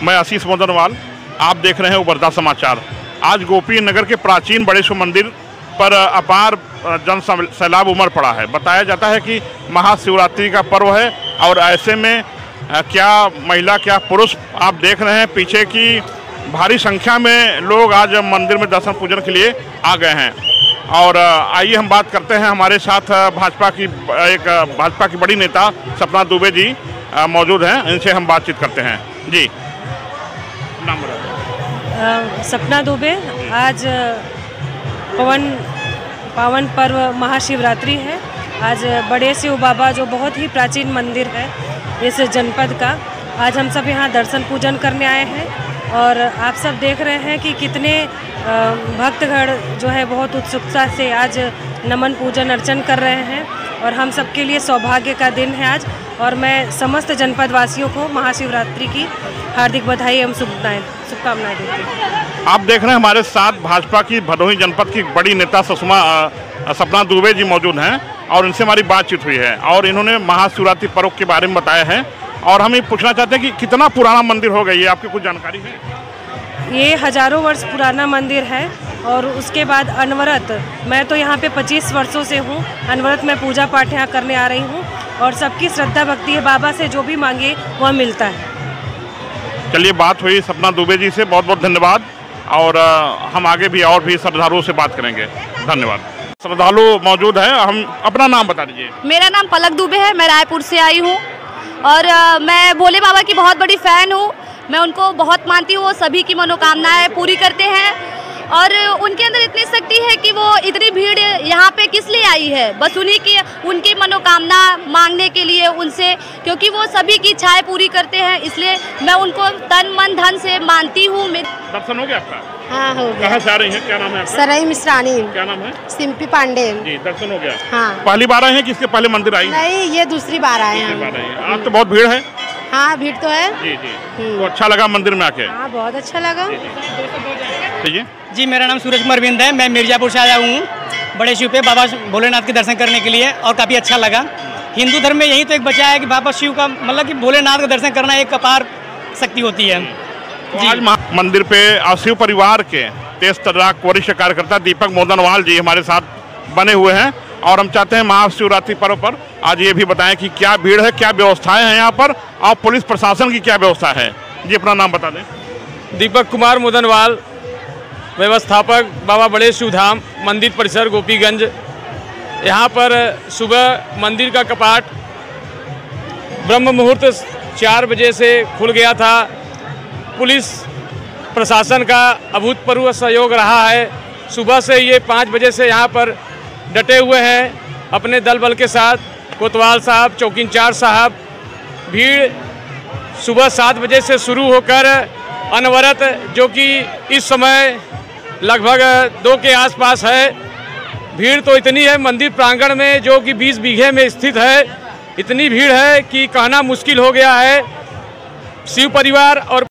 मैं आशीष मोदनवाल, आप देख रहे हैं उभरता समाचार। आज गोपी नगर के प्राचीन बड़ेश्वर मंदिर पर अपार जन सैलाब उमड़ पड़ा है। बताया जाता है कि महाशिवरात्रि का पर्व है और ऐसे में क्या महिला क्या पुरुष, आप देख रहे हैं पीछे की भारी संख्या में लोग आज मंदिर में दर्शन पूजन के लिए आ गए हैं। और आइए हम बात करते हैं, हमारे साथ भाजपा की बड़ी नेता सपना दुबे जी मौजूद हैं, इनसे हम बातचीत करते हैं। जी, नाम बताइए। सपना दुबे। आज पावन पर्व महाशिवरात्रि है। आज बड़े शिव बाबा जो बहुत ही प्राचीन मंदिर है इस जनपद का, आज हम सब यहाँ दर्शन पूजन करने आए हैं। और आप सब देख रहे हैं कि कितने भक्तगण जो है बहुत उत्सुकता से आज नमन पूजन अर्चन कर रहे हैं और हम सबके लिए सौभाग्य का दिन है आज। और मैं समस्त जनपद वासियों को महाशिवरात्रि की हार्दिक बधाई एवं शुभकामनाएं देती हूँ। आप देख रहे हैं हमारे साथ भाजपा की भदोही जनपद की बड़ी नेता सपना दुबे जी मौजूद हैं और इनसे हमारी बातचीत हुई है और इन्होंने महाशिवरात्रि पर्व के बारे में बताया है। और हम ये पूछना चाहते हैं कि कितना पुराना मंदिर हो गई है, आपकी कुछ जानकारी है? ये हजारों वर्ष पुराना मंदिर है और उसके बाद अनवरत, मैं तो यहाँ पे 25 वर्षों से हूँ, अनवरत मैं पूजा पाठ यहाँ करने आ रही हूँ और सबकी श्रद्धा भक्ति है, बाबा से जो भी मांगे वह मिलता है। चलिए, बात हुई सपना दुबे जी से, बहुत बहुत धन्यवाद। और हम आगे भी और भी श्रद्धालुओं से बात करेंगे। धन्यवाद। श्रद्धालु मौजूद है, हम अपना नाम बता दीजिए। मेरा नाम पलक दुबे है, मैं रायपुर से आई हूँ और मैं भोले बाबा की बहुत बड़ी फ़ैन हूँ। मैं उनको बहुत मानती हूँ, वो सभी की मनोकामनाएं पूरी करते हैं और उनके अंदर इतनी शक्ति है कि वो इतनी भीड़ यहाँ पे किस लिए आई है, बस उनकी मनोकामना मांगने के लिए उनसे, क्योंकि वो सभी की इच्छाएं पूरी करते हैं, इसलिए मैं उनको तन मन धन से मानती हूँ। दर्शन हो गया आपका? हाँ, हो गया। कहाँ से आ रही हैं, क्या नाम है आपका? सरई मिश्रानी। क्या नाम है? सिंपी पांडे जी। दर्शन हो गया? हाँ। पहली बार आए हैं कि इसके पहले मंदिर आई? नहीं, ये दूसरी बार आए हैं। आज तो बहुत भीड़ है। हाँ, भीड़ तो है। जी। तो अच्छा लगा मंदिर में आके? हाँ, बहुत अच्छा लगा। जी, मेरा नाम सूरज कुमार बिंद है, मैं मिर्जापुर से आया हूँ बड़े शिव पे बाबा भोलेनाथ के दर्शन करने के लिए और काफ़ी अच्छा लगा। हिंदू धर्म में यही तो एक बचा है कि बाबा शिव का, मतलब कि भोलेनाथ का दर्शन करना एक अपार शक्ति होती है। तो आज मंदिर पे शिव परिवार के तेज तर्राक वरिष्ठ कार्यकर्ता दीपक मोदनवाल जी हमारे साथ बने हुए हैं और हम चाहते हैं महाशिवरात्रि पर्व पर आज ये भी बताएं कि क्या भीड़ है, क्या व्यवस्थाएं हैं यहाँ पर और पुलिस प्रशासन की क्या व्यवस्था है। जी, अपना नाम बता दें। दीपक कुमार मोदनवाल, व्यवस्थापक बाबा बड़े शिवधाम मंदिर परिसर गोपीगंज। यहाँ पर सुबह मंदिर का कपाट ब्रह्म मुहूर्त 4 बजे से खुल गया था। पुलिस प्रशासन का अभूतपूर्व सहयोग रहा है। सुबह से ये 5 बजे से यहाँ पर डटे हुए हैं अपने दल बल के साथ, कोतवाल साहब, चौकी इंचार्ज साहब। भीड़ सुबह 7 बजे से शुरू होकर अनवरत, जो कि इस समय लगभग 2 के आसपास है। भीड़ तो इतनी है मंदिर प्रांगण में, जो कि 20 बीघे में स्थित है, इतनी भीड़ है कि कहना मुश्किल हो गया है। शिव परिवार और